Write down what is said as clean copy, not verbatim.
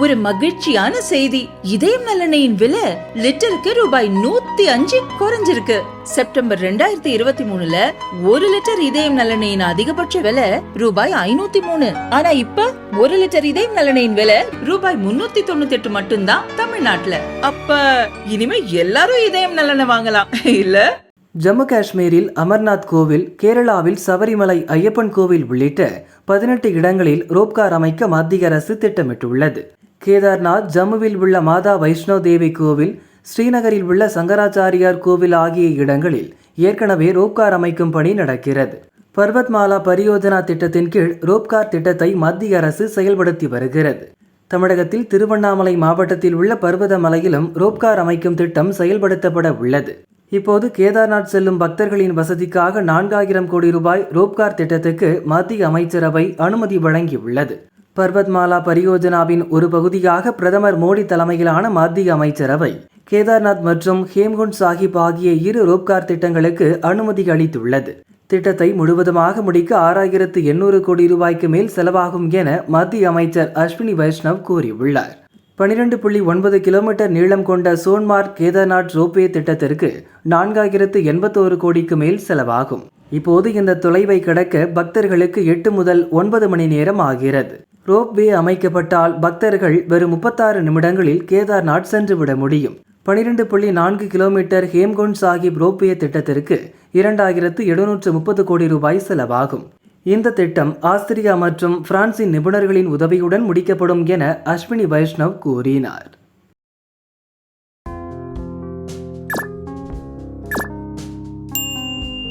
ஒரு மகிழ்ச்சியான செய்தி. இதயம் நல்லெண்ணெயின் விலை லிட்டருக்கு ரூபாய் 105 குறைஞ்சிருக்கு. செப்டம்பர் 2023ல 1 லிட்டர் இதயம் நல்லெண்ணெயின் அதிகபட்ச விலை ரூபாய் 503. ஆனா இப்ப 1 லிட்டர் இதயம் நல்லெண்ணெயின் விலை ரூபாய் 398 மட்டும்தான் தமிழ்நாட்டுல. அப்ப இனிமே எல்லாரும் இதயம் நல்லெண்ணெய் வாங்கலாம் இல்ல? ஜம்மு காஷ்மீரில் அமர்நாத் கோவில், கேரளாவில் சபரிமலை ஐயப்பன் கோவில் உள்ளிட்ட 18 இடங்களில் ரோப்கார் அமைக்க மத்திய அரசு திட்டமிட்டுள்ளது. கேதார்நாத், ஜம்முவில் உள்ள மாதா வைஷ்ணோ தேவி கோவில், ஸ்ரீநகரில் உள்ள சங்கராச்சாரியார் கோவில் ஆகிய இடங்களில் ஏற்கனவே ரோப்கார் அமைக்கும் பணி நடக்கிறது. பர்வத்மாலா பரியோஜனா திட்டத்தின் கீழ் ரோப்கார் திட்டத்தை மத்திய அரசு செயல்படுத்தி வருகிறது. தமிழகத்தில் திருவண்ணாமலை மாவட்டத்தில் உள்ள பர்வத மலையிலும் ரோப்கார் அமைக்கும் திட்டம் செயல்படுத்தப்பட உள்ளது. இப்போது கேதார்நாத் செல்லும் பக்தர்களின் வசதிக்காக 4000 கோடி ரூபாய் ரோப்கார் திட்டத்துக்கு மத்திய அமைச்சரவை அனுமதி வழங்கியுள்ளது. பர்வத்மாலா பரியோஜனாவின் ஒரு பகுதியாக பிரதமர் மோடி தலைமையிலான மத்திய அமைச்சரவை கேதார்நாத் மற்றும் ஹேம்குண்ட் சாஹிப் ஆகிய 2 ரோப்கார் திட்டங்களுக்கு அனுமதி அளித்துள்ளது. திட்டத்தை முழுவதுமாக முடிக்க 6800 கோடி ரூபாய்க்கு மேல் செலவாகும் என மத்திய அமைச்சர் அஸ்வினி வைஷ்ணவ் கூறியுள்ளார். 12.9 கிலோமீட்டர் நீளம் கொண்ட சோன்மார்க் கேதார்நாத் ரோப்வே திட்டத்திற்கு 4081 கோடிக்கு மேல் செலவாகும். இப்போது இந்த தொலைவை கடக்க பக்தர்களுக்கு 8 முதல் 9 மணி நேரம் ஆகிறது. ரோப்வே அமைக்கப்பட்டால் பக்தர்கள் வெறும் 36 நிமிடங்களில் கேதார்நாத் சென்றுவிட முடியும். 12.4 கிலோமீட்டர் ஹேம்குண்ட் சாஹிப் ரோப்வே திட்டத்திற்கு 2730 கோடி ரூபாய் செலவாகும். இந்த திட்டம் ஆஸ்திரியா மற்றும் பிரான்சின் நிபுணர்களின் உதவியுடன் முடிக்கப்படும் என அஸ்வினி வைஷ்ணவ் கூறினார்.